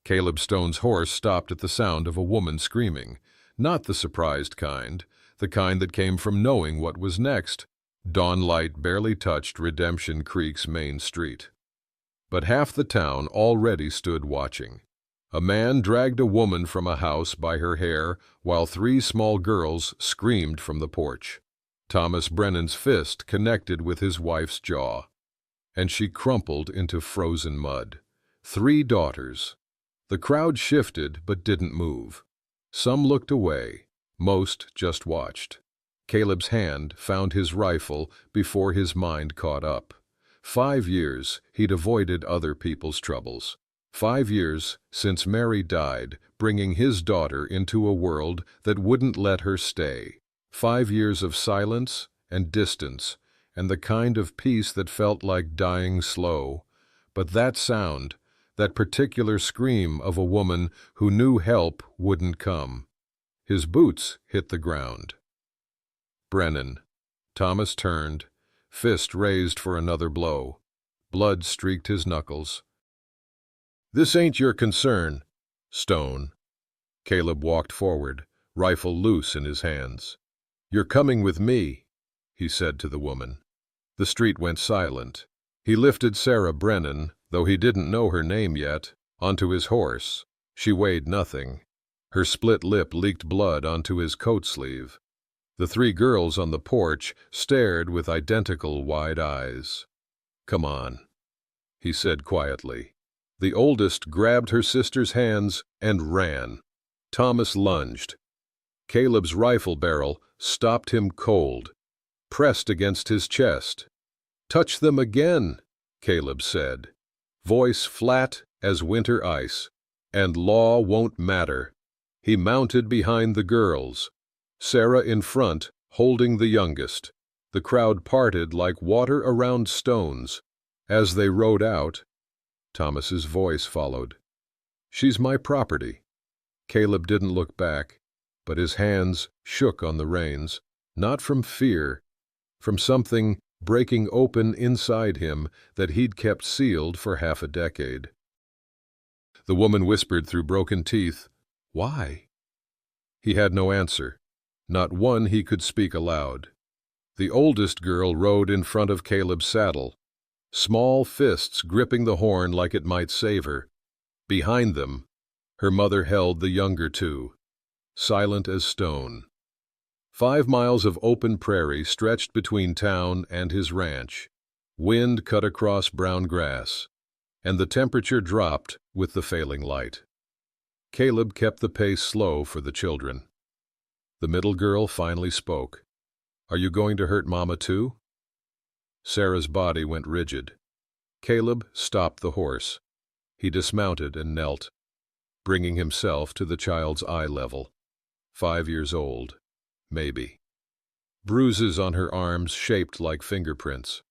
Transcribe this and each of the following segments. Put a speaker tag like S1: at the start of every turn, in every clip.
S1: Caleb Stone's horse stopped at the sound of a woman screaming, not the surprised kind, the kind that came from knowing what was next. Dawn light barely touched Redemption Creek's main street. But half the town already stood watching. A man dragged a woman from a house by her hair while three small girls screamed from the porch. Thomas Brennan's fist connected with his wife's jaw, and she crumpled into frozen mud. 3 daughters. The crowd shifted but didn't move. Some looked away, most just watched. Caleb's hand found his rifle before his mind caught up. 5 years he'd avoided other people's troubles. 5 years since Mary died, bringing his daughter into a world that wouldn't let her stay. 5 years of silence and distance, and the kind of peace that felt like dying slow. But that sound, that particular scream of a woman who knew help wouldn't come. His boots hit the ground. Brennan. Thomas turned, fist raised for another blow. Blood streaked his knuckles. "This ain't your concern, Stone." Caleb walked forward, rifle loose in his hands. "You're coming with me," he said to the woman. The street went silent. He lifted Sarah Brennan, though he didn't know her name yet, onto his horse. She weighed nothing. Her split lip leaked blood onto his coat sleeve. The 3 girls on the porch stared with identical wide eyes. "Come on," he said quietly. The oldest grabbed her sister's hands and ran. Thomas lunged. Caleb's rifle barrel stopped him cold, pressed against his chest. "Touch them again," Caleb said, voice flat as winter ice, "and law won't matter." He mounted behind the girls, Sarah in front, holding the youngest. The crowd parted like water around stones. As they rode out, Thomas's voice followed. "She's my property." Caleb didn't look back, but his hands shook on the reins, not from fear, from something breaking open inside him that he'd kept sealed for half a decade. The woman whispered through broken teeth, "Why?" He had no answer, not one he could speak aloud. The oldest girl rode in front of Caleb's saddle, small fists gripping the horn like it might save her. Behind them, her mother held the younger 2, silent as stone. 5 miles of open prairie stretched between town and his ranch. Wind cut across brown grass, and the temperature dropped with the failing light. Caleb kept the pace slow for the children. The middle girl finally spoke. "Are you going to hurt Mama too?" Sarah's body went rigid. Caleb stopped the horse. He dismounted and knelt, bringing himself to the child's eye level. 5 years old, maybe. Bruises on her arms shaped like fingerprints.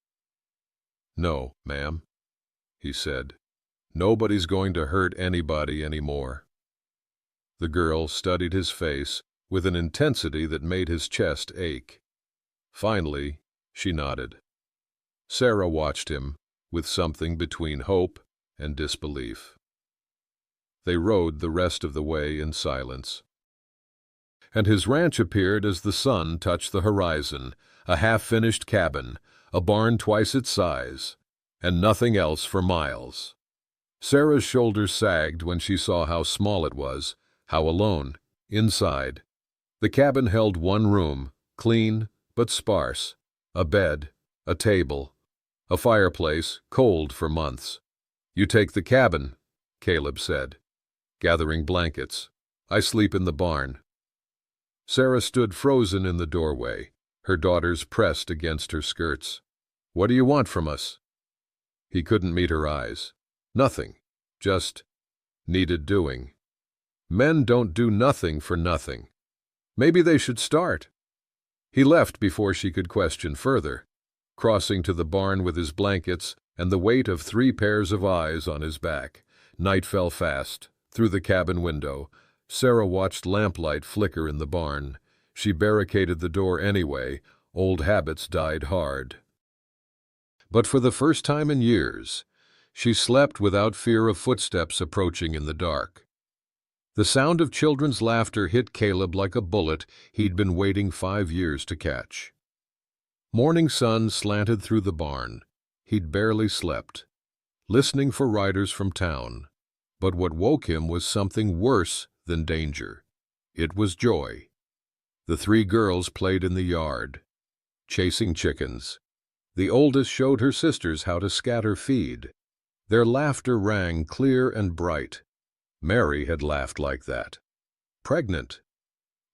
S1: "No, ma'am," he said. "Nobody's going to hurt anybody anymore." The girl studied his face with an intensity that made his chest ache. Finally, she nodded. Sarah watched him with something between hope and disbelief. They rode the rest of the way in silence. And his ranch appeared as the sun touched the horizon, a half-finished cabin, a barn twice its size, and nothing else for miles. Sarah's shoulders sagged when she saw how small it was, how alone, inside. The cabin held one room, clean but sparse, a bed, a table, a fireplace cold for months. "You take the cabin," Caleb said, gathering blankets. "I sleep in the barn." Sarah stood frozen in the doorway, her daughters pressed against her skirts. "What do you want from us?" He couldn't meet her eyes. Nothing, just needed doing. Men don't do nothing for nothing. Maybe they should start. He left before she could question further, crossing to the barn with his blankets and the weight of 3 pairs of eyes on his back. Night fell fast. Through the cabin window, Sarah watched lamplight flicker in the barn. She barricaded the door anyway. Old habits died hard. But for the first time in years, She slept without fear of footsteps approaching in the dark. The sound of children's laughter hit Caleb like a bullet he'd been waiting 5 years to catch. Morning sun slanted through the barn. He'd barely slept, listening for riders from town. But what woke him was something worse than danger. It was joy. The 3 girls played in the yard, chasing chickens. The oldest showed her sisters how to scatter feed. Their laughter rang clear and bright. Mary had laughed like that. Pregnant.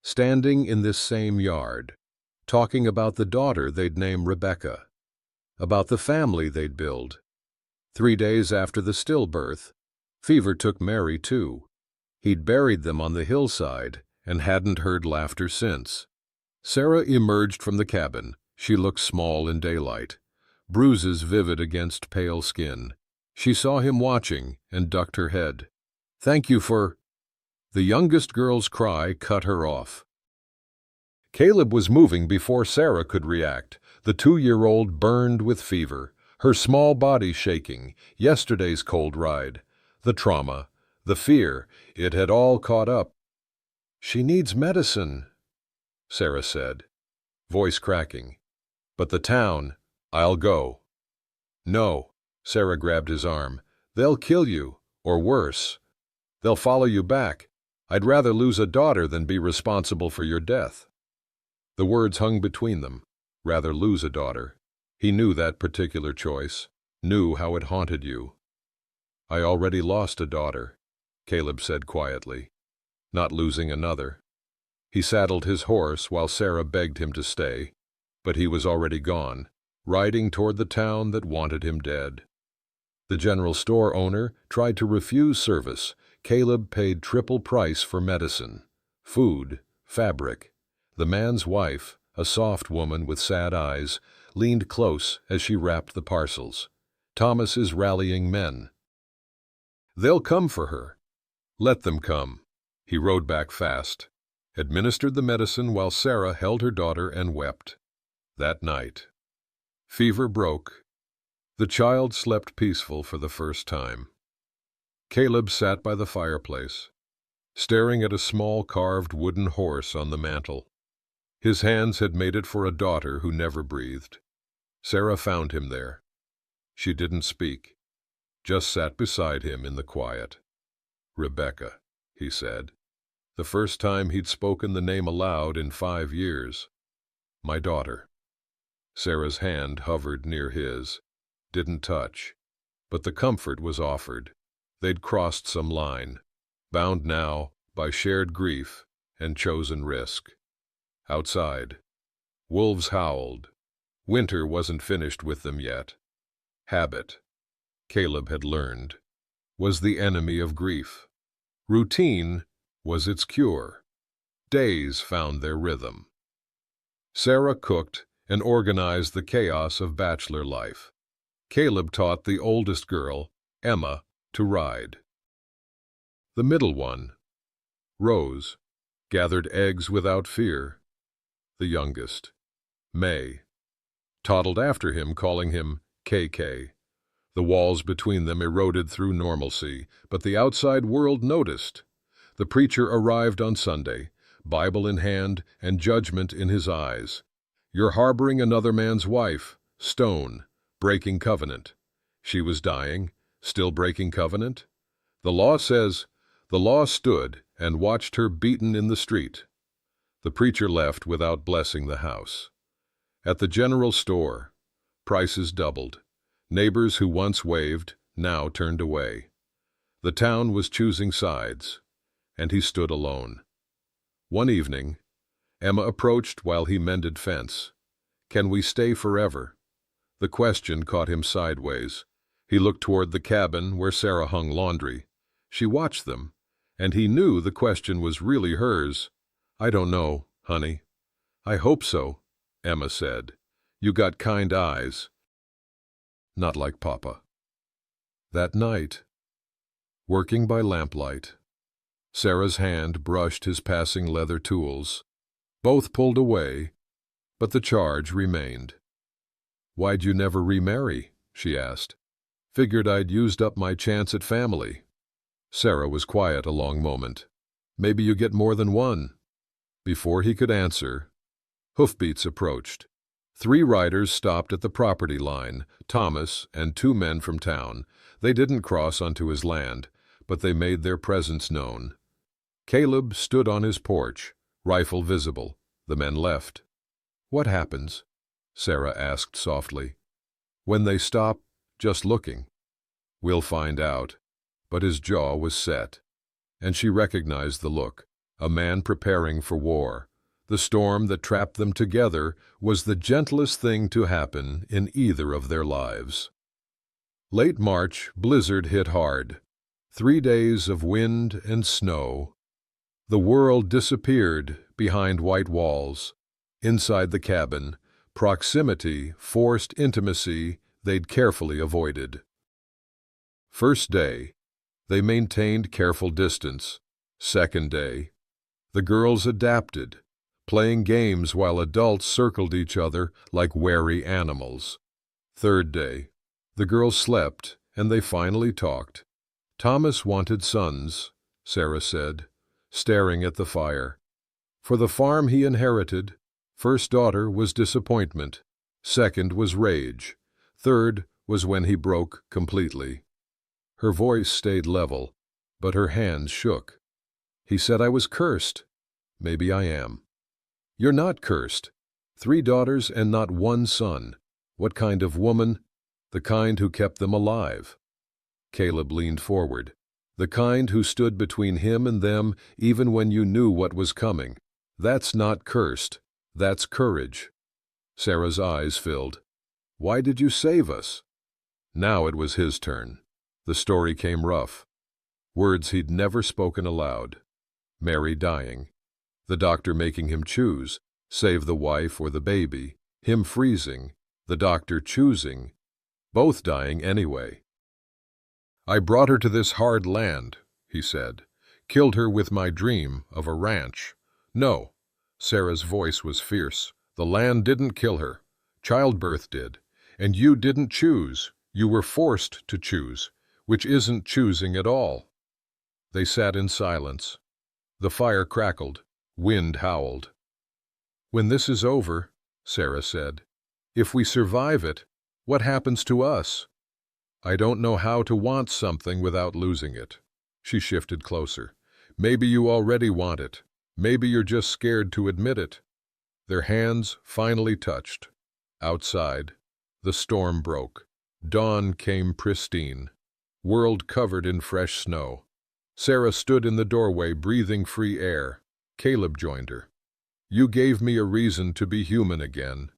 S1: Standing in this same yard, talking about the daughter they'd name Rebecca, about the family they'd build. 3 days after the stillbirth, fever took Mary too. He'd buried them on the hillside and hadn't heard laughter since. Sarah emerged from the cabin. She looked small in daylight, bruises vivid against pale skin. She saw him watching and ducked her head. "Thank you for—" The youngest girl's cry cut her off. Caleb was moving before Sarah could react. The 2-year-old burned with fever, her small body shaking. Yesterday's cold ride, the trauma, the fear, it had all caught up. "She needs medicine," Sarah said, voice cracking. "But the town, I'll go." "No," Sarah grabbed his arm. "They'll kill you, or worse. They'll follow you back. I'd rather lose a daughter than be responsible for your death." The words hung between them. Rather lose a daughter. He knew that particular choice, knew how it haunted you. "I already lost a daughter," Caleb said quietly. "Not losing another." He saddled his horse while Sarah begged him to stay, but he was already gone, riding toward the town that wanted him dead. The general store owner tried to refuse service. Caleb paid triple price for medicine, food, fabric. The man's wife, a soft woman with sad eyes, leaned close as she wrapped the parcels. "Thomas is rallying men. They'll come for her. Let them come." He rode back fast, administered the medicine while Sarah held her daughter and wept. That night, fever broke. The child slept peaceful for the first time. Caleb sat by the fireplace, staring at a small carved wooden horse on the mantel. His hands had made it for a daughter who never breathed. Sarah found him there. She didn't speak, just sat beside him in the quiet. "Rebecca," he said, the first time he'd spoken the name aloud in 5 years. "My daughter." Sarah's hand hovered near his, didn't touch, but the comfort was offered. They'd crossed some line, bound now by shared grief and chosen risk. Outside, wolves howled. Winter wasn't finished with them yet. Habit, Caleb had learned, was the enemy of grief. Routine was its cure. Days found their rhythm. Sarah cooked and organized the chaos of bachelor life. Caleb taught the oldest girl, Emma, to ride. The middle one, Rose, gathered eggs without fear. The youngest, May, toddled after him, calling him KK. The walls between them eroded through normalcy, but the outside world noticed. The preacher arrived on Sunday, Bible in hand and judgment in his eyes. "You're harboring another man's wife, stone, breaking covenant." She was dying, still breaking covenant? The law says, the law stood and watched her beaten in the street. The preacher left without blessing the house. At the general store, prices doubled. Neighbors who once waved now turned away. The town was choosing sides, and he stood alone. One evening, Emma approached while he mended fence. "Can we stay forever?" The question caught him sideways. He looked toward the cabin where Sarah hung laundry. She watched them, and he knew the question was really hers. "I don't know, honey." "I hope so," Emma said. "You got kind eyes." "Not like Papa." That night, working by lamplight, Sarah's hand brushed his passing leather tools. Both pulled away, but the charge remained. "Why'd you never remarry?" she asked. Figured I'd used up my chance at family. Sarah was quiet a long moment. Maybe you get more than one. Before he could answer, hoofbeats approached. 3 riders stopped at the property line, Thomas and 2 men from town. They didn't cross onto his land, but they made their presence known. Caleb stood on his porch, rifle visible. The men left. "What happens?" Sarah asked softly. "When they stop, just looking." "We'll find out." But his jaw was set, and she recognized the look. A man preparing for war. The storm that trapped them together was the gentlest thing to happen in either of their lives. Late March, blizzard hit hard. 3 days of wind and snow. The world disappeared behind white walls. Inside the cabin, proximity forced intimacy they'd carefully avoided. First day, they maintained careful distance. Second day, the girls adapted, playing games while adults circled each other like wary animals. Third day, the girls slept and they finally talked. Thomas wanted sons, Sarah said, staring at the fire. For the farm he inherited, first daughter was disappointment, second was rage, third was when he broke completely. Her voice stayed level, but her hands shook. "He said I was cursed. Maybe I am." "You're not cursed. 3 daughters and not 1 son. What kind of woman? The kind who kept them alive." Caleb leaned forward. "The kind who stood between him and them even when you knew what was coming. That's not cursed. That's courage." Sarah's eyes filled. "Why did you save us?" Now it was his turn. The story came rough. Words he'd never spoken aloud. Mary dying. The doctor making him choose, save the wife or the baby. Him freezing, the doctor choosing, both dying anyway. "I brought her to this hard land," he said. "Killed her with my dream of a ranch." "No." Sarah's voice was fierce. "The land didn't kill her. Childbirth did. And you didn't choose. You were forced to choose, which isn't choosing at all." They sat in silence. The fire crackled. Wind howled. "When this is over," Sarah said, "if we survive it, what happens to us? I don't know how to want something without losing it." She shifted closer. "Maybe you already want it. Maybe you're just scared to admit it." Their hands finally touched. Outside, the storm broke. Dawn came pristine. World covered in fresh snow. Sarah stood in the doorway breathing free air. Caleb joined her. "You gave me a reason to be human again.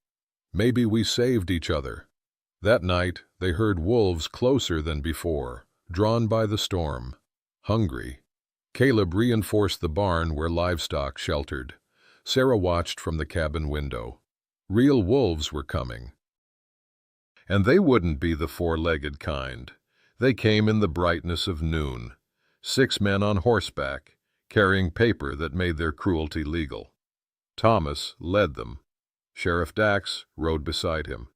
S1: Maybe we saved each other." That night they heard wolves closer than before, drawn by the storm. Hungry. Caleb reinforced the barn where livestock sheltered. Sarah watched from the cabin window. Real wolves were coming. And they wouldn't be the 4-legged kind. They came in the brightness of noon. 6 men on horseback, carrying paper that made their cruelty legal. Thomas led them. Sheriff Dax rode beside him.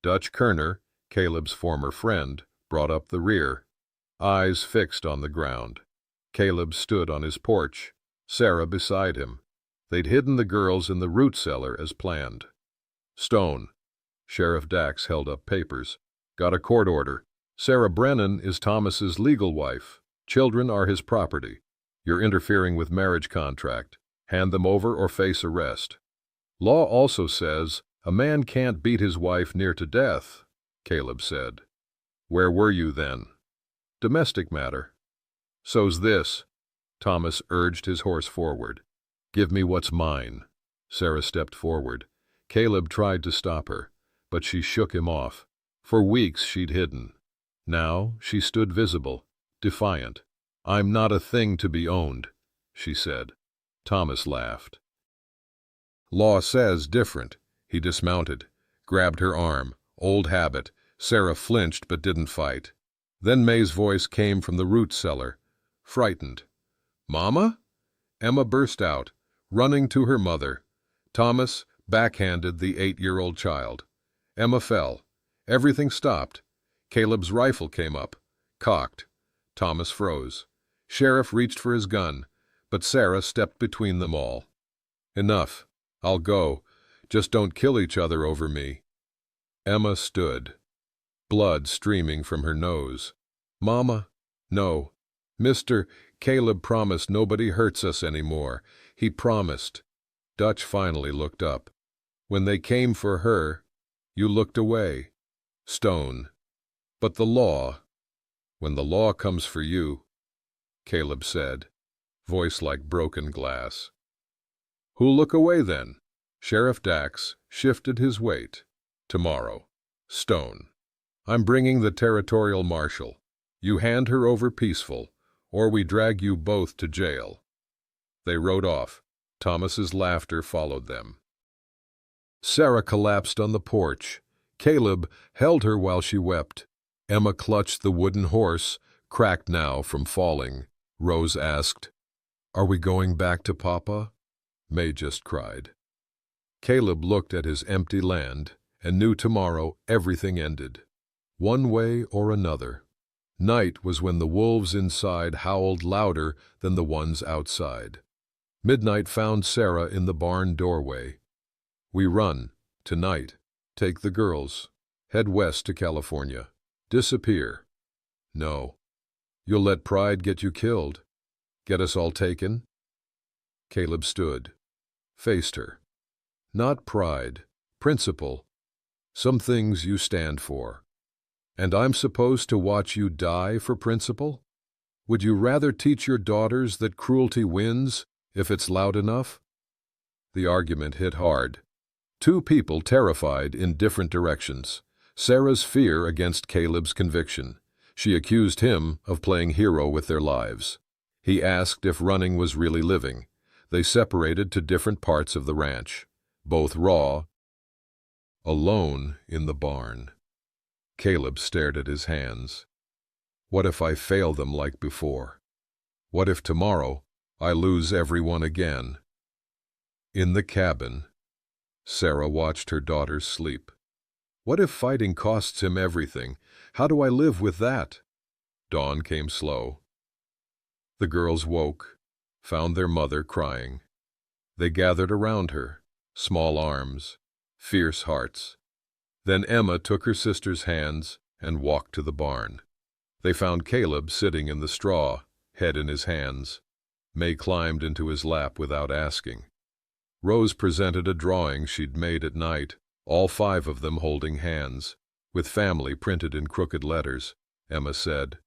S1: Dutch Kerner, Caleb's former friend, brought up the rear, eyes fixed on the ground. Caleb stood on his porch, Sarah beside him. They'd hidden the girls in the root cellar as planned. "Stone." Sheriff Dax held up papers. "Got a court order. Sarah Brennan is Thomas's legal wife. Children are his property. You're interfering with marriage contract. Hand them over or face arrest." "Law also says a man can't beat his wife near to death," Caleb said. "Where were you then?" "Domestic matter." "So's this." Thomas urged his horse forward. "Give me what's mine." Sarah stepped forward. Caleb tried to stop her, but she shook him off. For weeks she'd hidden. Now she stood visible, defiant. "I'm not a thing to be owned," she said. Thomas laughed. "Law says different." He dismounted, grabbed her arm. Old habit. Sarah flinched but didn't fight. Then May's voice came from the root cellar, frightened. "Mama?" Emma burst out, running to her mother. Thomas backhanded the 8-year-old child. Emma fell. Everything stopped. Caleb's rifle came up, cocked. Thomas froze. Sheriff reached for his gun, but Sarah stepped between them all. "Enough. I'll go. Just don't kill each other over me." Emma stood, blood streaming from her nose. "Mama, no. Mr. Caleb promised nobody hurts us anymore. He promised." Dutch finally looked up. "When they came for her, you looked away." Stone. "But the law, when the law comes for you," Caleb said, voice like broken glass. "Who'll look away then?" Sheriff Dax shifted his weight. "Tomorrow. Stone. I'm bringing the territorial marshal. You hand her over peaceful, or we drag you both to jail." They rode off. Thomas's laughter followed them. Sarah collapsed on the porch. Caleb held her while she wept. Emma clutched the wooden horse, cracked now from falling. Rose asked, "Are we going back to Papa?" May just cried. Caleb looked at his empty land and knew tomorrow everything ended, one way or another. Night was when the wolves inside howled louder than the ones outside. Midnight found Sarah in the barn doorway. "We run, tonight. Take the girls. Head west to California. Disappear." "No. You'll let pride get you killed. Get us all taken?" Caleb stood, faced her. "Not pride, principle. Some things you stand for. And I'm supposed to watch you die for principle? Would you rather teach your daughters that cruelty wins if it's loud enough?" The argument hit hard. Two people terrified in different directions. Sarah's fear against Caleb's conviction. She accused him of playing hero with their lives. He asked if running was really living. They separated to different parts of the ranch, both raw, alone in the barn. Caleb stared at his hands. "What if I fail them like before? What if tomorrow I lose everyone again?" In the cabin, Sarah watched her daughters sleep. "What if fighting costs him everything? How do I live with that?" Dawn came slow. The girls woke, found their mother crying. They gathered around her, small arms, fierce hearts. Then Emma took her sister's hands and walked to the barn. They found Caleb sitting in the straw, head in his hands. May climbed into his lap without asking. Rose presented a drawing she'd made at night, all 5 of them holding hands, with family printed in crooked letters. Emma said,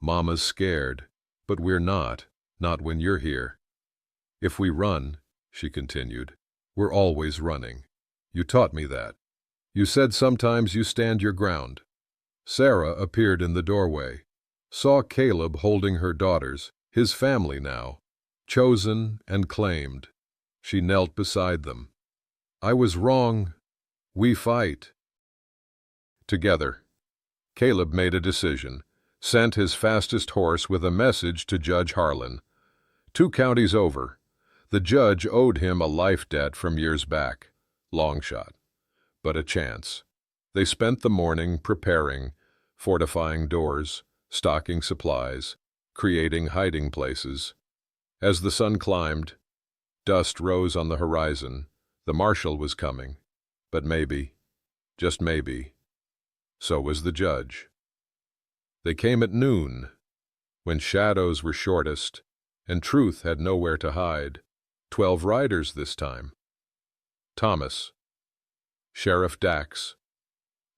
S1: "Mama's scared, but we're not when you're here. If we run," she continued, "we're always running. You taught me that. You said sometimes you stand your ground." Sarah appeared in the doorway, saw Caleb holding her daughters, his family now, chosen and claimed. She knelt beside them. "I was wrong. We fight." Together. Caleb made a decision, sent his fastest horse with a message to Judge Harlan. 2 counties over. The judge owed him a life debt from years back. Long shot, but a chance. They spent the morning preparing, fortifying doors, stocking supplies, creating hiding places. As the sun climbed, dust rose on the horizon. The marshal was coming, but maybe, just maybe, so was the judge. They came at noon, when shadows were shortest and truth had nowhere to hide. 12 riders this time. Thomas, Sheriff Dax,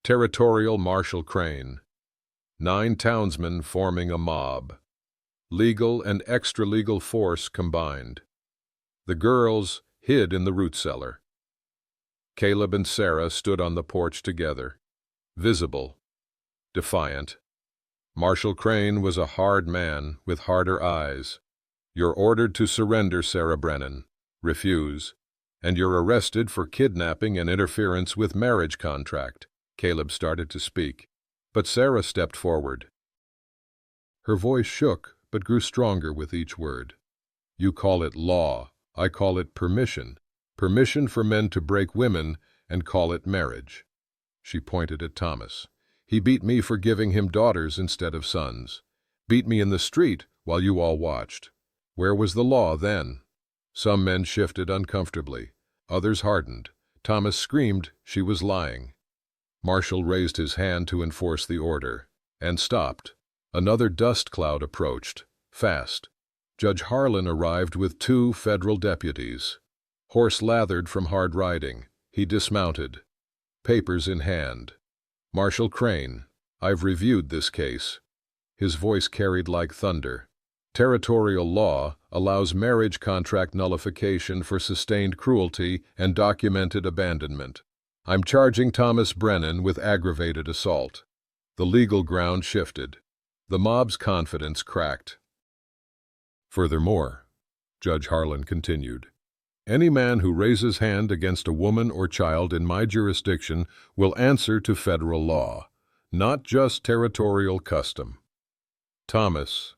S1: Territorial Marshal Crane, 9 townsmen forming a mob, legal and extra-legal force combined. The girls hid in the root cellar. Caleb and Sarah stood on the porch together, visible, defiant. Marshal Crane was a hard man with harder eyes. "You're ordered to surrender, Sarah Brennan. Refuse, and you're arrested for kidnapping and interference with marriage contract." Caleb started to speak, but Sarah stepped forward. Her voice shook but grew stronger with each word. "You call it law. I call it permission. Permission for men to break women and call it marriage." She pointed at Thomas. He beat me for giving him daughters instead of sons. Beat me in the street while you all watched. Where was the law then? Some men shifted uncomfortably. Others hardened. Thomas screamed she was lying. Marshall raised his hand to enforce the order, and stopped. Another dust cloud approached, fast. Judge Harlan arrived with 2 federal deputies. Horse lathered from hard riding, he dismounted, papers in hand. Marshal Crane, I've reviewed this case. His voice carried like thunder. Territorial law allows marriage contract nullification for sustained cruelty and documented abandonment. I'm charging Thomas Brennan with aggravated assault. The legal ground shifted. The mob's confidence cracked. Furthermore, Judge Harlan continued, any man who raises hand against a woman or child in my jurisdiction will answer to federal law, not just territorial custom. Thomas,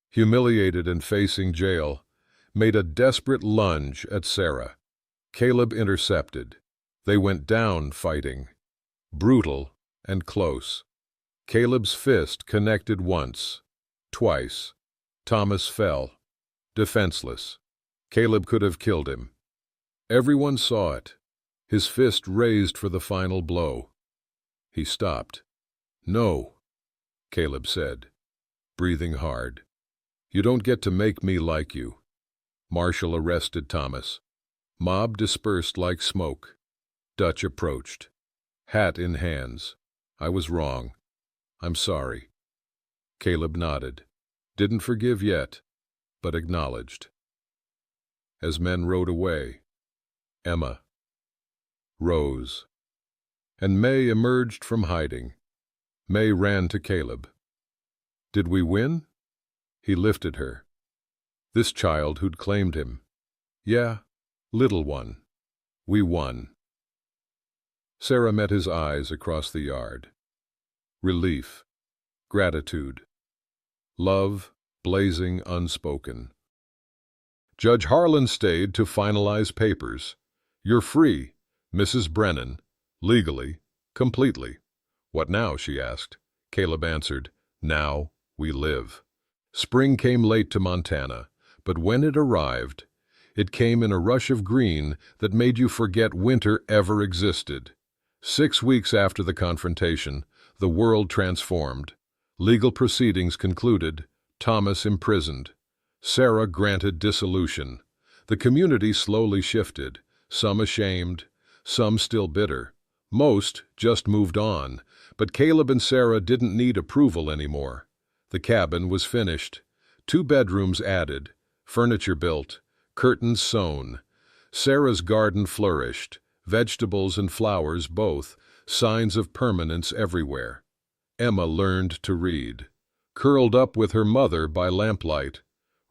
S1: humiliated and facing jail, made a desperate lunge at Sarah. Caleb intercepted. They went down fighting, brutal and close. Caleb's fist connected once, twice. Thomas fell, defenseless. Caleb could have killed him. Everyone saw it, his fist raised for the final blow. He stopped. No, Caleb said, breathing hard. You don't get to make me like you. Marshall arrested Thomas. Mob dispersed like smoke. Dutch approached, hat in hands. I was wrong. I'm sorry. Caleb nodded. Didn't forgive yet, but acknowledged. As men rode away, Emma, Rose, and May emerged from hiding. May ran to Caleb. Did we win? He lifted her. This child who'd claimed him. Yeah, little one. We won. Sarah met his eyes across the yard. Relief, gratitude, love blazing unspoken. Judge Harlan stayed to finalize papers. You're free, Mrs. Brennan, legally, completely. What now, she asked. Caleb answered, now we live. Spring came late to Montana, but when it arrived, it came in a rush of green that made you forget winter ever existed. 6 weeks after the confrontation, the world transformed. Legal proceedings concluded, Thomas imprisoned. Sarah granted dissolution. The community slowly shifted, some ashamed, some still bitter. Most just moved on, but Caleb and Sarah didn't need approval anymore. The cabin was finished. 2 bedrooms added, furniture built, curtains sewn. Sarah's garden flourished, vegetables and flowers both, signs of permanence everywhere. Emma learned to read. Curled up with her mother by lamplight,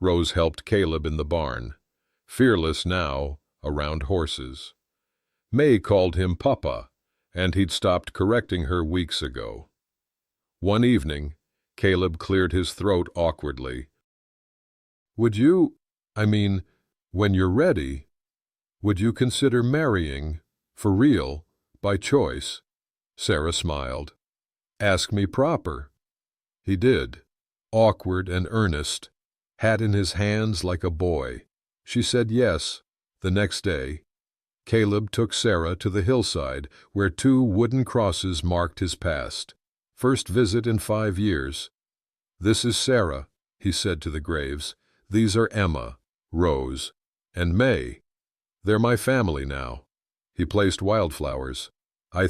S1: Rose helped Caleb in the barn. Fearless now, around horses. May called him Papa, and he'd stopped correcting her weeks ago. One evening, Caleb cleared his throat awkwardly. When you're ready, would you consider marrying, for real, by choice? Sarah smiled. Ask me proper. He did, awkward and earnest, hat in his hands like a boy. She said yes. The next day, Caleb took Sarah to the hillside where 2 wooden crosses marked his past. First visit in 5 years. This is Sarah, he said to the graves. These are Emma, Rose, and May. They're my family now. He placed wildflowers. I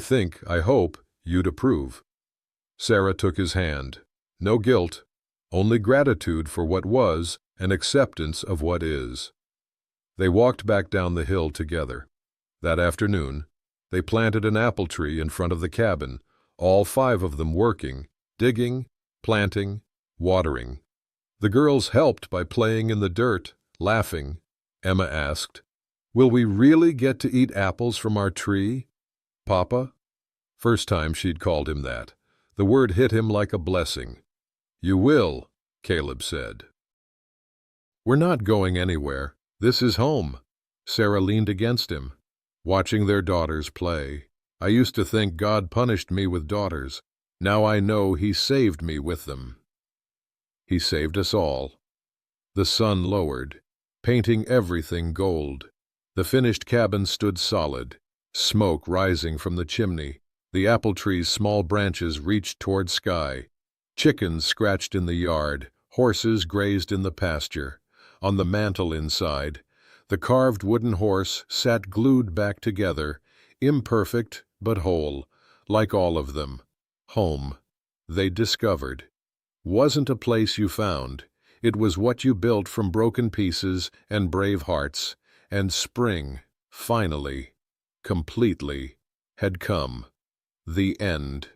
S1: hope, you'd approve. Sarah took his hand. No guilt, only gratitude for what was and acceptance of what is. They walked back down the hill together. That afternoon, they planted an apple tree in front of the cabin, all 5 of them working, digging, planting, watering. The girls helped by playing in the dirt, laughing. Emma asked, will we really get to eat apples from our tree, Papa? First time she'd called him that. The word hit him like a blessing. You will, Caleb said. We're not going anywhere. This is home. Sarah leaned against him, watching their daughters play. I used to think God punished me with daughters. Now I know he saved me with them. He saved us all. The sun lowered, painting everything gold. The finished cabin stood solid, smoke rising from the chimney. The apple tree's small branches reached toward sky. Chickens scratched in the yard, horses grazed in the pasture. On the mantel inside, the carved wooden horse sat glued back together, imperfect but whole, like all of them. Home, they discovered, wasn't a place you found. It was what you built from broken pieces and brave hearts, and spring, finally, completely, had come. The end.